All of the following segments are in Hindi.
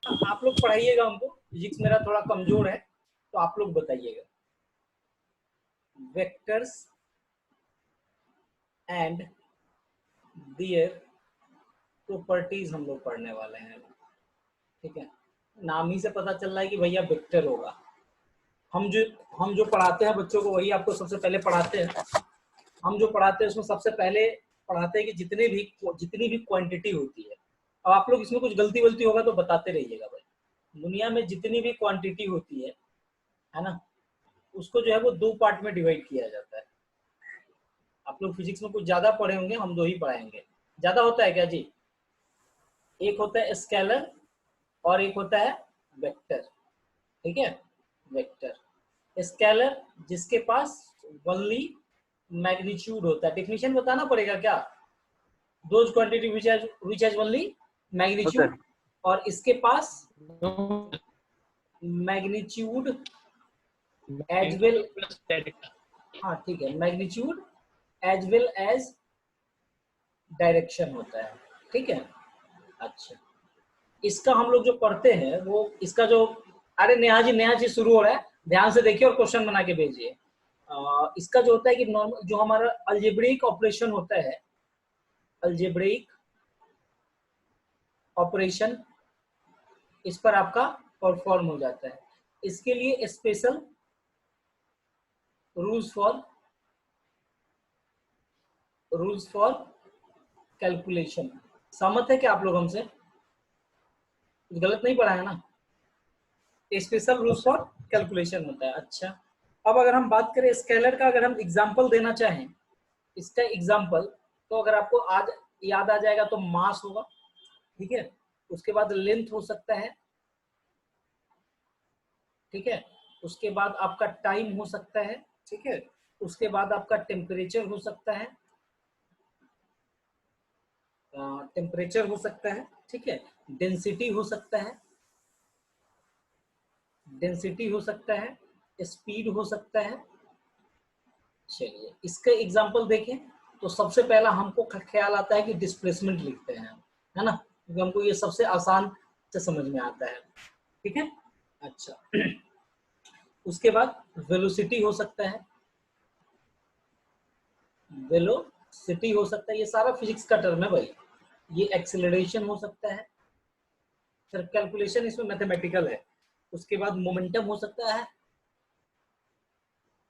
आप लोग पढ़ाइएगा हमको, फिजिक्स मेरा थोड़ा कमजोर है, तो आप लोग बताइएगा। वेक्टर्स एंड देयर प्रॉपर्टीज हम लोग पढ़ने वाले हैं, ठीक है। नाम ही से पता चल रहा है कि भैया वेक्टर होगा। हम जो पढ़ाते हैं बच्चों को वही आपको सबसे पहले पढ़ाते हैं। हम जो पढ़ाते हैं उसमें सबसे पहले पढ़ाते हैं कि जितनी भी क्वांटिटी होती है। अब आप लोग इसमें कुछ गलती वलती होगा तो बताते रहिएगा भाई। दुनिया में जितनी भी क्वांटिटी होती है ना, उसको जो है वो 2 पार्ट में डिवाइड किया जाता है। आप लोग फिजिक्स में कुछ ज्यादा पढ़े होंगे, हम 2 ही पढ़ाएंगे। ज्यादा होता है क्या जी? एक होता है स्केलर और एक होता है वेक्टर, ठीक है। वेक्टर स्केलर जिसके पास ओनली मैग्नीट्यूड होता है। डेफिनेशन बताना पड़ेगा क्या? Those quantity which has only magnitude, और इसके पास मैग्नीट्यूड एज वेल, हाँ ठीक है, magnitude as well as direction होता है, ठीक है। अच्छा, इसका हम लोग जो पढ़ते हैं वो इसका जो, अरे नया चीज शुरू हो रहा है, ध्यान से देखिए और क्वेश्चन बना के भेजिए। इसका जो होता है कि नॉर्मल जो हमारा अलजेब्रिक ऑपरेशन होता है, अलजेब्रिक ऑपरेशन इस पर आपका परफॉर्म हो जाता है। इसके लिए स्पेशल रूल्स फॉर कैलकुलेशन। सहमत है क्या आप लोग हमसे? कुछ गलत नहीं पढ़ा है ना? स्पेशल रूल्स फॉर कैलकुलेशन होता है। अच्छा, अब अगर हम बात करें स्केलर का, अगर हम एग्जांपल देना चाहें इसका एग्जांपल, तो अगर आपको आज याद आ जाएगा तो मास होगा, ठीक है। उसके बाद लेंथ हो सकता है, ठीक है। उसके बाद आपका टाइम हो सकता है, ठीक है। उसके बाद आपका टेम्परेचर हो सकता है, टेम्परेचर हो सकता है, ठीक है। डेंसिटी हो सकता है, डेंसिटी हो सकता है, स्पीड हो सकता है। चलिए इसका एग्जांपल देखें तो सबसे पहला हमको ख्याल आता है कि डिस्प्लेसमेंट लिखते हैं, है ना, क्योंकि हमको ये सबसे आसान से समझ में आता है, ठीक है। अच्छा, उसके बाद वेलोसिटी हो सकता है, वेलोसिटी हो सकता है, ये सारा फिजिक्स का टर्म है भाई। ये एक्सेलरेशन हो सकता है, सिर्फ कैलकुलेशन इसमें मैथमेटिकल है। उसके बाद मोमेंटम हो सकता है।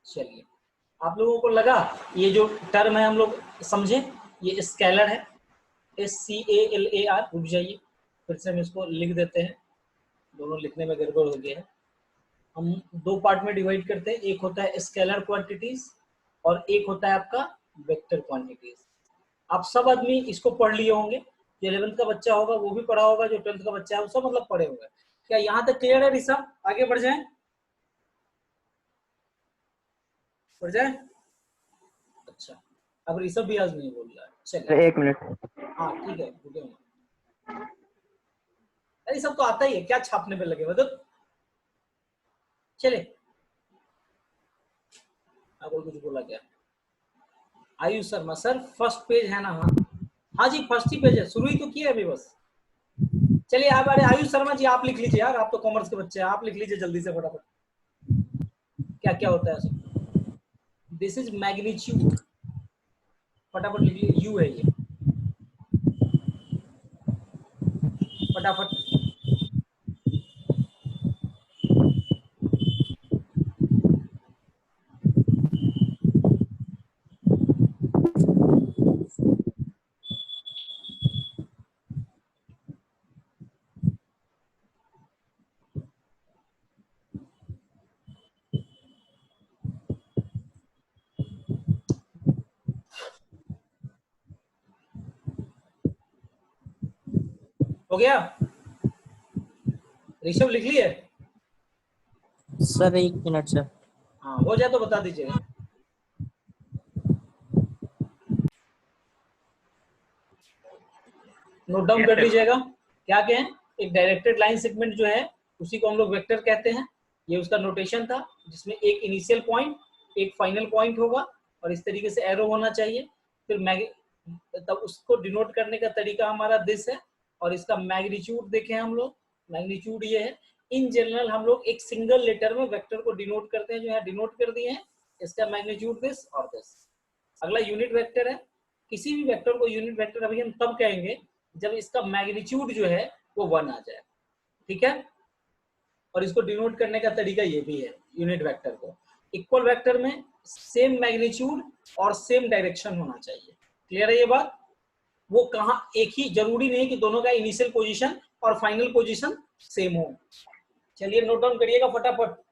चलिए, आप लोगों को लगा ये जो टर्म है हम लोग समझे, ये स्केलर है, SCALAR। रुक जाइए, फिर से हम इसको लिख देते हैं, दोनों लिखने में गड़बड़ हो गया है। हम 2 पार्ट में डिवाइड करते हैं, एक होता है स्केलर क्वांटिटीज और एक होता है आपका वेक्टर क्वांटिटीज। आप सब आदमी इसको पढ़ लिए होंगे, जो 11th का बच्चा होगा वो भी पढ़ा होगा, जो 12th का बच्चा है वो सब मतलब पढ़े होंगे। क्या यहाँ तक क्लियर है ऋषभ? आगे बढ़ जाए, बढ़ जाए। अच्छा, अब ऋषभ भी आज नहीं बोल रहा है, चलिए 1 मिनट। हाँ ठीक है, रुके हुए। अरे सब तो आता ही है, क्या छापने पे लगे मतलब। चले, अब कुछ बोला क्या? Ayush Sharma sir, first page है ना? हाँ हाँ जी, फर्स्ट ही पेज है, शुरू ही तो किया अभी बस। चलिए आप, अरे आयुष शर्मा जी आप लिख लीजिए यार, आप तो कॉमर्स के बच्चे हैं, आप लिख लीजिए जल्दी से फटाफट, क्या क्या होता है सब। दिस इज मैग्नीट्यूड, फटाफट लिख लीजिए, यू है ये, फटाफट। हो गया? ऋषभ लिख लिए? Sir 1 minute sir. हाँ हो जाए तो बता दीजिएगा। नोट डाउन कर लीजिएगा। क्या कहें, एक डायरेक्टेड लाइन सेगमेंट जो है उसी को हम लोग वेक्टर कहते हैं। ये उसका नोटेशन था, जिसमें एक इनिशियल पॉइंट, एक फाइनल पॉइंट होगा और इस तरीके से एरो होना चाहिए। फिर तब उसको डिनोट करने का तरीका हमारा दिस है, और इसका मैग्नीट्यूड देखें हम लोग, मैग्नीट्यूड ये है। इन जनरल हम लोग एक सिंगल लेटर में वेक्टर को डिनोट करते हैं, जो यहाँ डिनोट कर दिए हैं। इसका मैग्नीट्यूड दिस और दिस। अगला यूनिट वेक्टर है। किसी भी वेक्टर को यूनिट वेक्टर अभी हम तब कहेंगे जब इसका मैग्नीट्यूड जो है वो 1 आ जाए, ठीक है। और इसको डिनोट करने का तरीका ये भी है यूनिट वेक्टर को। इक्वल वेक्टर में सेम मैग्नीट्यूड और सेम डायरेक्शन होना चाहिए। क्लियर है ये बात? वो कहाँ एक ही जरूरी नहीं कि दोनों का इनिशियल पोजीशन और फाइनल पोजीशन सेम हो। चलिए नोट डाउन करिएगा फटाफट।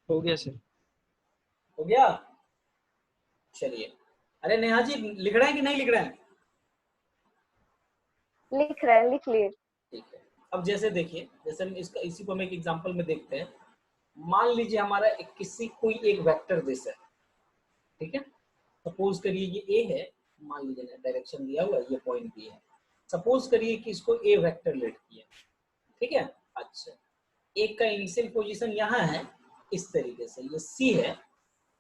हो गया सर। हो गया? चलिए। अरे नेहा जी लिख रहे हैं कि नहीं लिख रहे हैं? लिख रहे हैं, लिख लिए। ठीक है। अब जैसे देखिए, जैसे हम इसका इसी को हम एक एग्जांपल में देखते हैं। मान लीजिए हमारा किसी कोई एक वेक्टर दिस है, ठीक है। सपोज करिए ये ए है, मान लीजिए डायरेक्शन दिया हुआ है, ये पॉइंट बी है। सपोज करिए कि इसको ए वेक्टर लेट किया, ठीक है। अच्छा, एक का इनिशियल पोजीशन यहाँ है इस तरीके से, ये सी है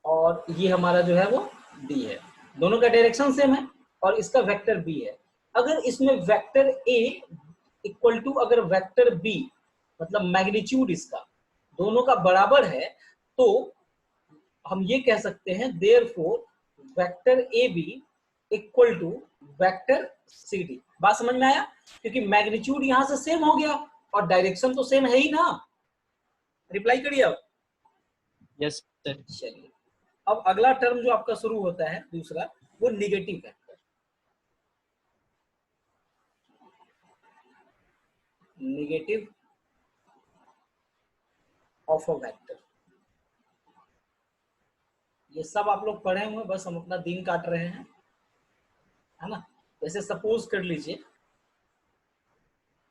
और ये हमारा जो है वो डी है। दोनों का डायरेक्शन सेम है और इसका वेक्टर बी है। अगर इसमें वेक्टर ए इक्वल टू अगर वेक्टर बी मतलब मैग्नीट्यूड इसका दोनों का बराबर है, तो हम ये कह सकते हैं therefore vector A B equal to vector C D. बात समझ में आया? क्योंकि मैग्नीट्यूड यहां से सेम हो गया और डायरेक्शन तो सेम है ही ना। रिप्लाई करिए अब। Yes sir. चलिए, अब अगला टर्म जो आपका शुरू होता है दूसरा, वो negative vector. Negative of a vector. ये सब आप लोग पढ़े हुए, बस हम अपना दिन काट रहे हैं, है ना। जैसे सपोज कर लीजिए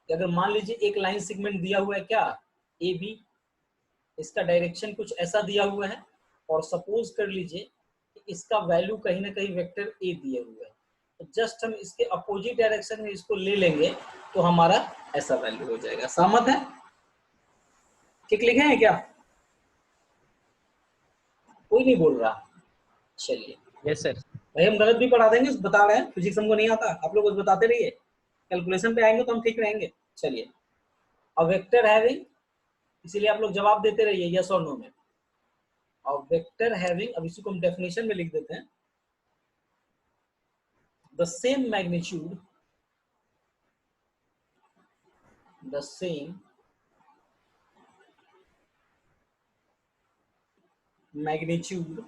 कि अगर मान लीजिए एक लाइन सेगमेंट दिया हुआ है क्या, ए बी, इसका डायरेक्शन कुछ ऐसा दिया हुआ है और सपोज कर लीजिए कि इसका वैल्यू कहीं ना कहीं वेक्टर ए दिए हुए है, तो जस्ट हम इसके अपोजिट डायरेक्शन में इसको ले लेंगे तो हमारा ऐसा वैल्यू हो जाएगा। सहमत है? ठीक लिखे हैं क्या? कोई नहीं बोल रहा। चलिए यस सर। भाई, हम गलत भी पढ़ा देंगे, बता रहे हैं, फिजिक्स हमको नहीं आता, आप लोग कुछ बताते रहिए, कैलकुलेशन पे आएंगे तो हम ठीक रहेंगे। चलिए, अब वेक्टर हैविंग, इसीलिए आप लोग जवाब देते रहिए यस और नो में। और वेक्टर हैविंग, अब इसी को हम डेफिनेशन में लिख देते हैं, the same magnitude, the same magnitude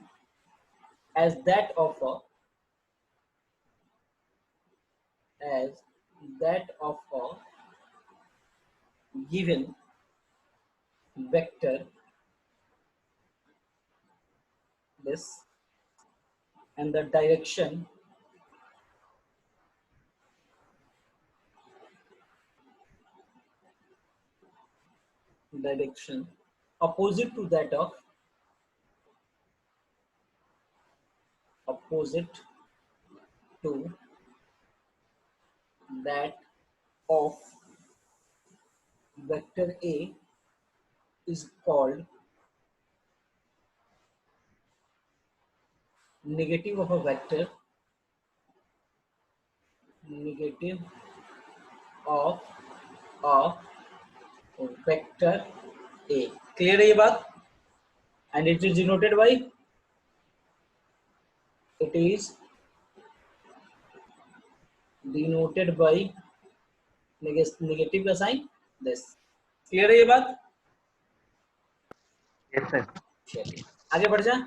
as that of a given vector this, and the direction opposite to that of vector A is called negative of a vector, negative of a vector A। Clear है ये बात? and it is denoted by, it is denoted by negative का साइन दिस। क्लियर है ये बात? Yes sir. चलिए आगे बढ़ जाए।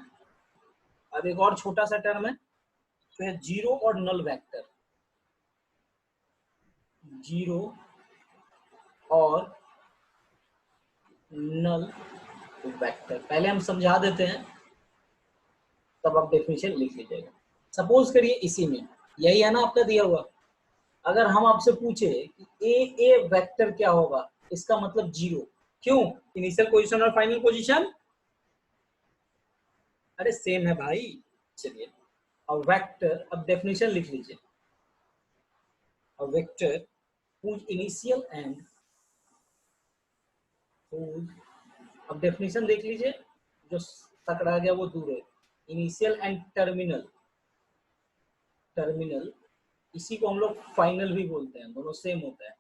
अब एक और छोटा सा टर्म है, तो है जीरो और नल वेक्टर। जीरो और नल वेक्टर पहले हम समझा देते हैं, तब आप डेफिनेशन लिख लीजिएगा। सपोज करिए इसी में यही है ना आपका दिया हुआ, अगर हम आपसे पूछे कि ए वेक्टर क्या होगा, इसका मतलब जीरो। क्यों? इनिशियल पोजीशन और फाइनल पोजीशन अरे सेम है भाई। चलिए, अब वेक्टर, अब डेफिनेशन लिख लीजिए। अब vector whose initial and whose, अब डेफिनेशन देख लीजिए, जो सकड़ा गया वो दूर है। इनिशियल एंड टर्मिनल टर्मिनल, इसी को हम लोग फाइनल भी बोलते हैं, दोनों सेम होता है।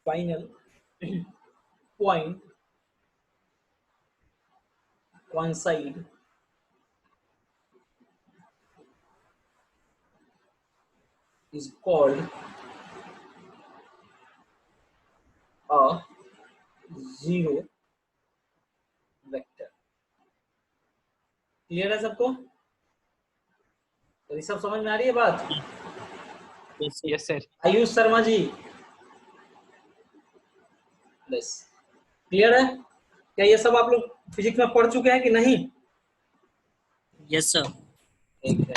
Final point coincide is called a zero vector। Clear है सबको? तो ये सब समझ में आ रही है बात? Yes sir. आयुष शर्मा जी, बस क्लियर है? क्या ये सब आप लोग फिजिक्स में पढ़ चुके हैं कि नहीं? Yes sir. ठीक है।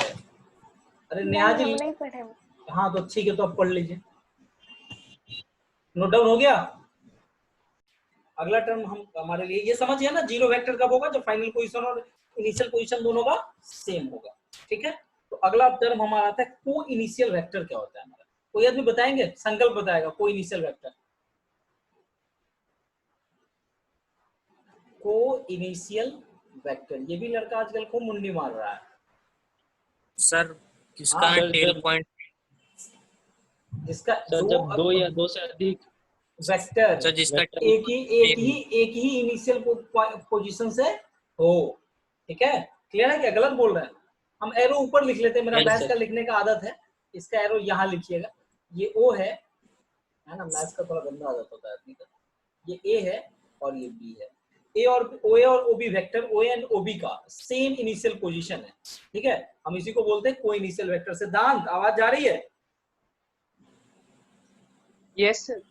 अरे नेहा जी, हम नहीं पढ़े। हाँ तो ठीक है, तो आप पढ़ लीजिए। नोट डाउन हो गया? अगला टर्म हम हमारे लिए ये समझिए ना, जीरो वेक्टर कब होगा? जब फाइनल पोजीशन और इनिशियल पोजीशन दोनों का सेम होगा। ठीक है, तो अगला टर्म हमारा आता है को इनिशियल वेक्टर। क्या होता है हमारा? कोई आदमी बताएंगे? संकल्प बताएगा को इनिशियल वेक्टर। को इनिशियल वेक्टर, ये भी लड़का आजकल को मुंडी मार रहा है सर किसका हाँ, टेल पॉइंट? जिसका सर जब दो या दो से अधिक वेक्टर सर जिसका एक ही इनिशियल पोजीशन से हो। ठीक है, क्लियर है? क्या गलत बोल रहे हैं? हम एरो ऊपर लिख लेते हैं, मेरा Yes, मैथ्स sir. का लिखने का आदत है। इसका एरो यहाँ लिखिएगा, ये ओ है ना? मैथ्स का थोड़ा गंदा आदत होता है आदमी का। ये ए है और ये बी है। ए और ओबी वेक्टर, ओ एंड ओबी का सेम इनिशियल पोजीशन है। ठीक है, हम इसी को बोलते हैं को इनिशियल वेक्टर। सिद्धांत, आवाज जा रही है? Yes sir.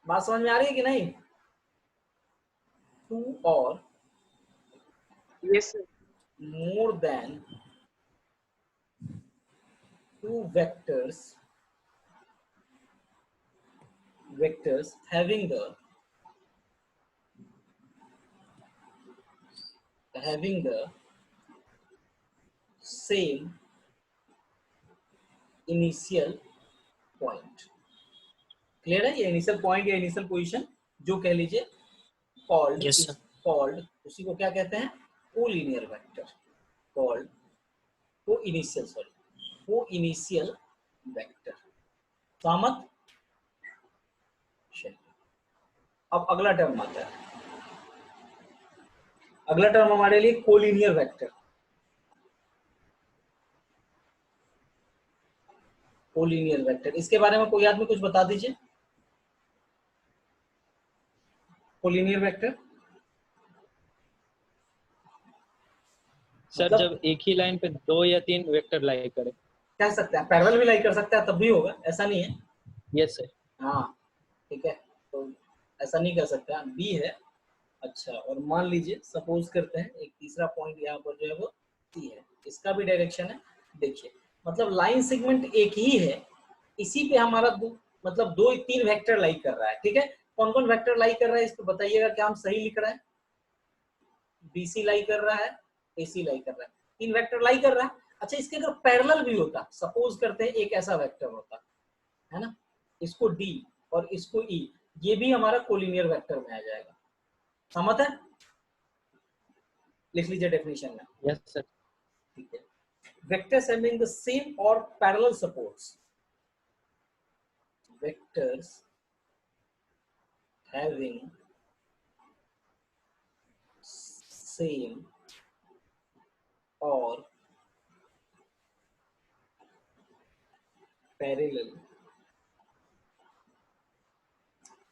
बात समझ में आ रही है कि नहीं? टू और yes sir. more than two vectors having the same initial point। Clear है? ये इनिशियल पॉइंट या इनिशियल पोजीशन जो कह लीजिए, called Yes, is sir. Called, उसी को क्या कहते हैं? Collinear vector. कॉल्ड को इनिशियल वेक्टर। सहमत? अब अगला टर्म आता है। अगला टर्म हमारे लिए कोलिनियर वेक्टर। कोलिनियर वेक्टर, इसके बारे में कोई आदमी कुछ बता दीजिए। कोलिनियर वेक्टर सर मतलब जब एक ही लाइन पे दो या तीन वेक्टर लाई करे। कह सकते हैं, पैरेलल भी लाई कर सकते हैं, तब भी होगा, ऐसा नहीं है। Yes sir. हाँ ठीक है, तो ऐसा नहीं कर सकते हैं। बी है। अच्छा, और मान लीजिए सपोज करते हैं एक तीसरा पॉइंट यहाँ पर जो है वो सी है, इसका भी डायरेक्शन है। देखिए, मतलब लाइन सेगमेंट एक ही है, इसी पे हमारा मतलब दो तीन वेक्टर लाई कर रहा है। ठीक है, कौन कौन वेक्टर लाई कर रहा है इस पे बताइएगा, क्या हम सही लिख रहे हैं? बीसी लाई कर रहा है, एसी लाई कर रहा है, तीन वेक्टर लाई कर रहा है। अच्छा, इसके अगर पैरेलल भी होता, सपोज करते हैं एक ऐसा वेक्टर होता है ना, इसको डी और इसको ई, ये भी हमारा कोलिनियर वेक्टर में आ जाएगा। समझ है? लिख लीजिए डेफिनेशन में। Yes sir. ठीक है, वेक्टर्स हैविंग द सेम और parallel supports, vectors having same और parallel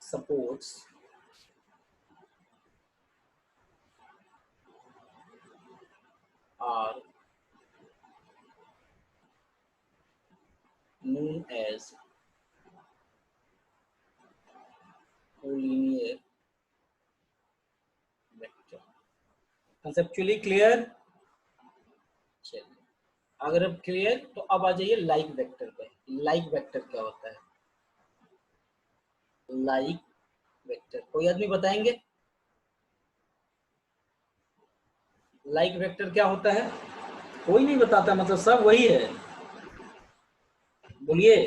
supports are known as collinear vector। conceptually clear? चलिए, अगर अब क्लियर तो अब आ जाइए लाइक वेक्टर पे। लाइक वेक्टर क्या होता है? लाइक वेक्टर कोई आदमी बताएंगे? लाइक वेक्टर क्या होता है? कोई नहीं बताता, मतलब सब वही है। बोलिए।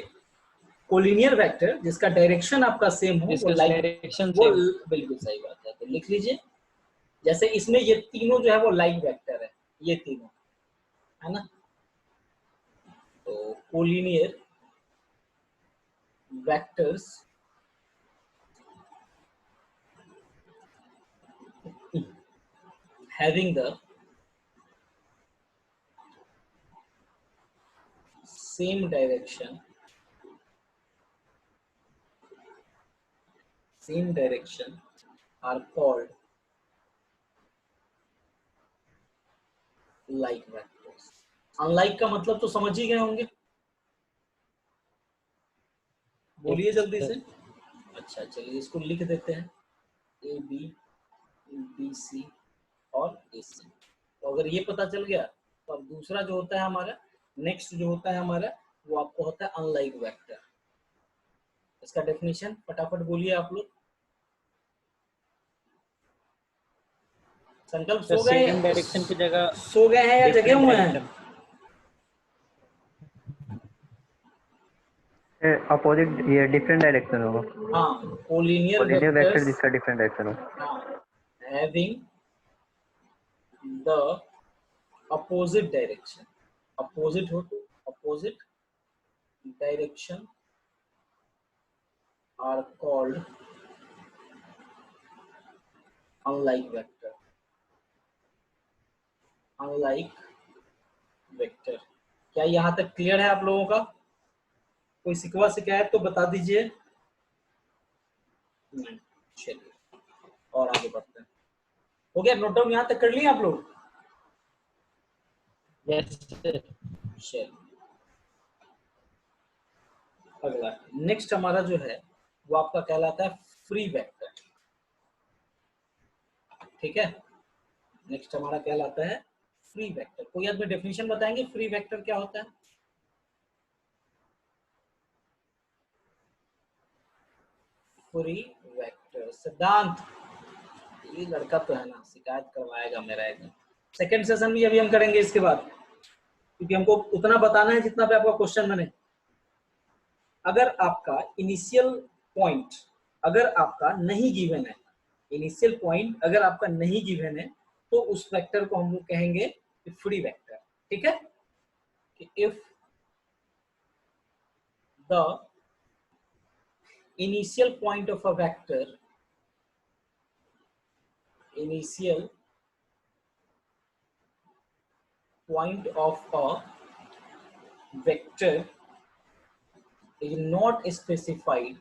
कोलिनियर वेक्टर जिसका डायरेक्शन आपका सेम हो, वो लाइक, डायरेक्शन वो सेम। बिल्कुल सही बात है। तो लिख लीजिए, जैसे इसमें ये तीनों जो है वो लाइक वेक्टर है, ये तीनों, है ना? तो collinear vectors having the same direction are called like vectors. unlike का मतलब तो समझ ही गए होंगे, बोलिए जल्दी से। अच्छा चलिए इसको लिख देते हैं, ए बी बी सी और ए सी। तो अगर ये पता चल गया तो अब दूसरा जो होता है हमारा, नेक्स्ट जो होता है हमारा, वो आपको होता है अनलाइक वेक्टर। इसका डेफिनेशन फटाफट बोलिए आप लोग। संकल्प सो गए, सेम डायरेक्शन की जगह सो गए हैं या जगे हुए हैं? अपोजिट, ये डिफरेंट डायरेक्शन होगा। हाँ, कोलिनियर कोलिनियर वेक्टर वेक्टर्स जिसका डिफरेंट डायरेक्शन हो। हाँ, having the opposite direction, opposite हो तो opposite direction are called unlike vector. unlike vector, क्या यहाँ तक क्लियर है आप लोगों का? कोई सिकवा शिकायत तो बता दीजिए। चलिए और आगे बढ़ते हैं। हो गया नोट डाउन, यहाँ तक कर लिए आप लोग? Yes sir. चलिए अगला नेक्स्ट हमारा जो है वो आपका कहलाता है फ्री वेक्टर। ठीक है, नेक्स्ट हमारा कहलाता है फ्री वेक्टर। कोई आदमी डेफिनेशन बताएंगे फ्री वेक्टर क्या होता है? फ्री वेक्टर सिद्धांत, ये लड़का तो है ना, शिकायत करवाएगा मेरा एकदम। सेकंड सेशन भी अभी हम करेंगे इसके बाद, क्योंकि हमको उतना बताना है जितना पे आपका क्वेश्चन बने। अगर आपका इनिशियल पॉइंट अगर आपका नहीं गिवन है, इनिशियल पॉइंट अगर आपका नहीं गिवन है, तो उस वेक्टर को हम लोग कहेंगे फ्री वेक्टर। ठीक है, कि if the initial point of a vector, initial point of a vector is not specified,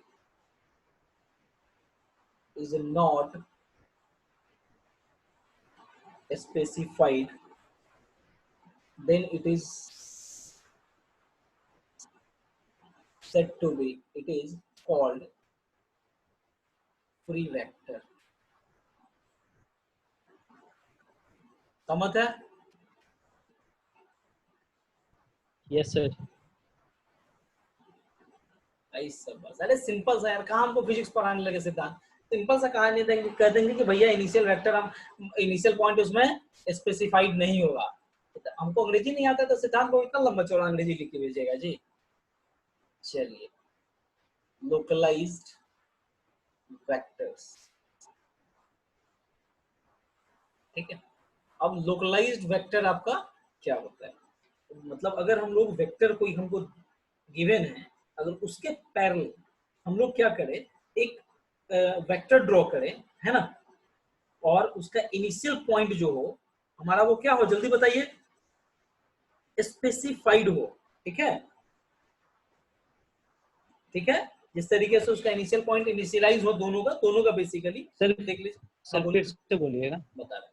then it is said to be, it is called free vector। समझ है? Yes sir. ऐसा बस, अरे सिंपल सा यार, कहाँ हमको फिजिक्स पढ़ाने लगे सिद्धांत। सिंपल सा कहानी देंगे, कह देंगे कि भैया इनिशियल वेक्टर, हम इनिशियल पॉइंट उसमें स्पेसिफाइड नहीं होगा। तो हमको अंग्रेजी नहीं आता तो सिद्धांत को इतना लंबा चौड़ा अंग्रेजी लिख के भेजेगा जी। चलिए लोकलाइज्ड वेक्टर्स। ठीक है, अब लोकलाइज्ड वेक्टर आपका क्या होता है? मतलब अगर हम लोग वेक्टर कोई हमको गिवन है, अगर उसके पैरेलल हम लोग क्या करें, एक वेक्टर ड्रॉ करें, है ना, और उसका इनिशियल पॉइंट जो हो हमारा वो क्या हो, जल्दी बताइए, स्पेसिफाइड हो। ठीक है, ठीक है, जिस तरीके से उसका इनिशियल पॉइंट इनिशियलाइज हो दोनों का बेसिकली। सर देख लीजिए, सर फिर से बोलिएगा। बता रहे,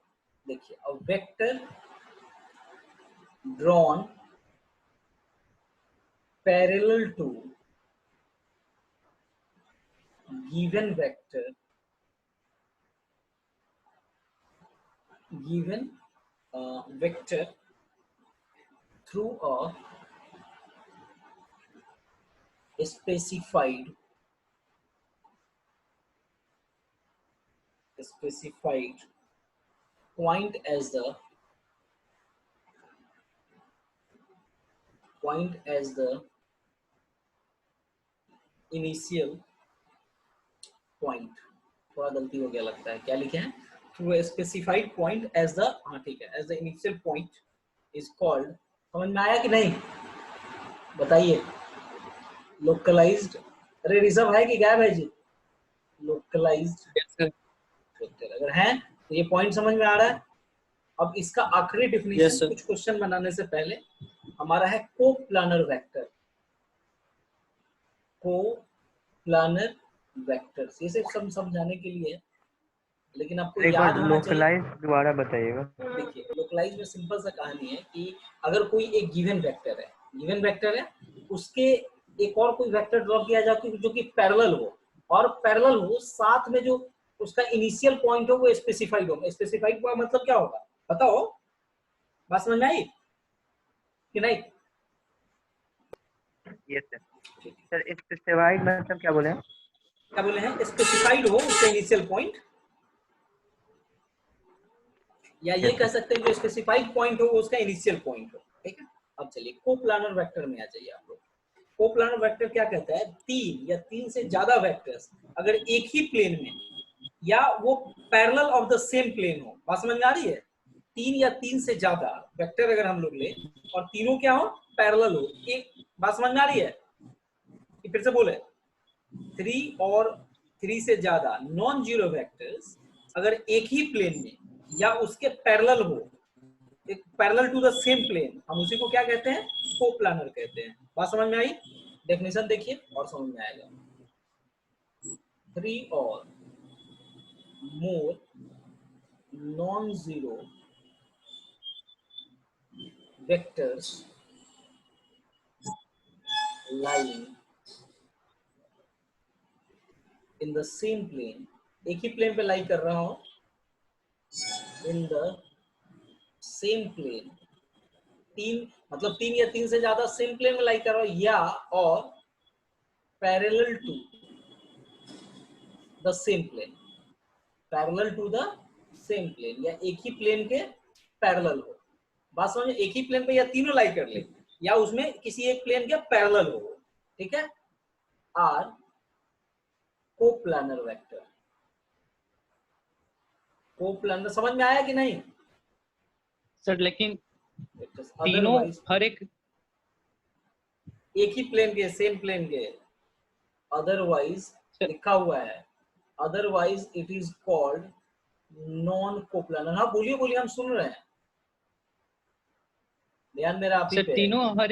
देखिए, a vector drawn parallel to given vector through a specified point as the initial point। थोड़ा गलती हो गया लगता है, क्या लिखे हैं, through a specified point as the, हाँ ठीक है, as the initial point is called। समझ में आया कि नहीं? बताइए। लोकलाइज्ड, अरे ऋषभ है कि गायब है जी? Localised yes sir. वेक्टर अगर है तो ये पॉइंट समझ में आ रहा है। अब इसका आखिरी यस डिफिनीशन सर। कुछ क्वेश्चन बनाने से पहले हमारा है को प्लानर वेक्टर। को प्लानर वेक्टर्स ये सिर्फ समझाने के लिए है, लेकिन आपको एक बार याद होना चाहिए। लोकलाइज दोबारा बताइएगा। देखिए लोकलाइज में सिंपल सा कहानी है कि अगर कोई एक गिवन वेक्टर है उसके एक और कोई वेक्टर ड्रॉ किया जाए जो कि पैरेलल हो, और पैरेलल हो साथ में जो उसका इनिशियल पॉइंट हो वो स्पेसिफाइड हो। स्पेसिफाइड का मतलब क्या होगा बताओ, बात समझ में आई कि नहीं? Yes sir. सर स्पेसिफाइड मतलब क्या बोले? क्या बोले हैं? स्पेसिफाइड हो उसका इनिशियल पॉइंट, या ये यस कह सर। सकते हैं जो स्पेसिफाइड पॉइंट हो वो उसका इनिशियल पॉइंट हो। ठीक है, अब चलिए कोप्लानर वेक्टर में आ जाइए आप लोग। कोप्लानर वेक्टर क्या कहता है? तीन या तीन से ज्यादा वेक्टर्स अगर एक ही प्लेन में या वो parallel of the same plane हो। बात समझ में आ रही है? तीन या तीन से ज्यादा वेक्टर अगर हम लोग ले और तीनों क्या हो? पैरेलल हो। एक बात समझ में आ रही है कि फिर से बोले? थ्री और थ्री से ज्यादा नॉन जीरो वेक्टर्स अगर एक ही प्लेन में या उसके पैरेलल हो, एक parallel to the same plane, हम उसी को क्या कहते हैं? कोप्लानर कहते हैं। बात समझ में आई? डेफिनेशन देखिए और समझ में आएगा। थ्री और more non zero vectors lying in the same plane, एक ही प्लेन पे लाई कर रहा हूं, in the same plane, तीन मतलब तीन या तीन से ज्यादा सेम प्लेन में लाई कर रहा हूं, या और parallel to the same plane, parallel to the same plane, या एक ही प्लेन के पैरेलल हो। बात समझ? एक ही प्लेन पे या तीनों लाई कर ले या उसमें किसी एक प्लेन के पैरेलल हो। ठीक है, आर कोप्लानर वेक्टर। कोप्लानर समझ में आया कि नहीं? सर लेकिन तीनों अदरवाइज हर एक एक ही प्लेन के, सेम प्लेन के, अदरवाइज लिखा हुआ है, otherwise it is called non coplanar. हाँ बोलिए बोलिए, हम सुन रहे हैं, ध्यान मेरा आप ही सर पे है। तीनों हर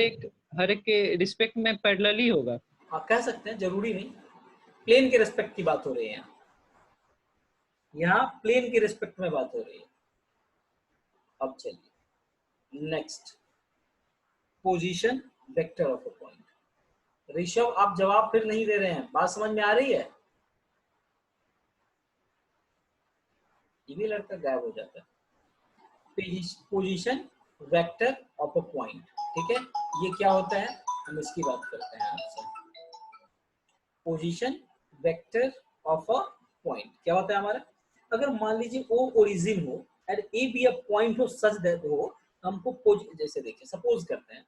एक के रिस्पेक्ट में पैरेलल ही होगा। आप कह सकते हैं, जरूरी नहीं। प्लेन के रिस्पेक्ट की बात हो रही है यहाँ प्लेन के रिस्पेक्ट में बात हो रही है। अब चलिए next, position vector of a point. Rishabh आप जवाब फिर नहीं दे रहे हैं, बात समझ में आ रही है? ये भी लड़का गायब हो जाता है। Position vector of a point, ठीक है, ये क्या होता है हम इसकी बात करते हैं आपसे। Position vector of a point क्या होता है हमारा? अगर मान लीजिए ओ ओरिजिन हो and A be a point हो सच दैट हो, हमको जैसे देखिए सपोज करते हैं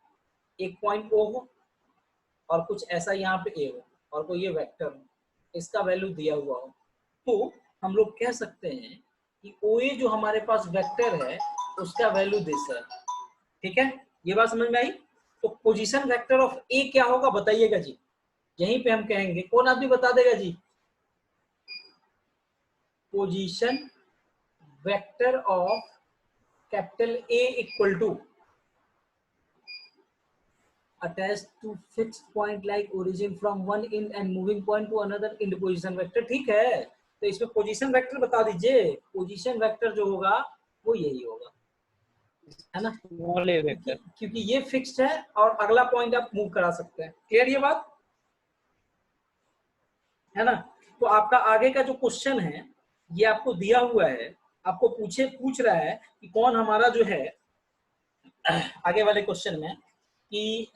एक पॉइंट ओ हो और कुछ ऐसा यहाँ पे ए हो और कोई ये वेक्टर हो, इसका वैल्यू दिया हुआ हो, तो हम लोग कह सकते हैं कि ओ ए जो हमारे पास वेक्टर है उसका वैल्यू दिस है। ठीक है, ये बात समझ में आई? तो पोजीशन वेक्टर ऑफ ए क्या होगा बताइएगा जी, यहीं पे हम कहेंगे, कौन आदमी बता देगा जी? Position vector of capital A equal to attached to fixed point like origin from one end and moving point to another in the position vector। ठीक है, तो इसमें पोजीशन वेक्टर बता दीजिए। पोजीशन वेक्टर जो होगा वो यही होगा, है ना, स्मॉल ए वेक्टर। क्योंकि ये फिक्स्ड है और अगला पॉइंट आप मूव करा सकते हैं। क्लियर ये बात है ना? तो आपका आगे का जो क्वेश्चन है ये आपको दिया हुआ है, आपको पूछ रहा है कि कौन हमारा जो है आगे वाले क्वेश्चन में कि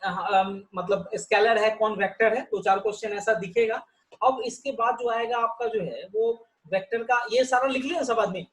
मतलब स्केलर है कौन वेक्टर है, दो चार क्वेश्चन ऐसा दिखेगा। अब इसके बाद जो आएगा आपका जो है वो वेक्टर का, ये सारा लिख लिया सब आदमी?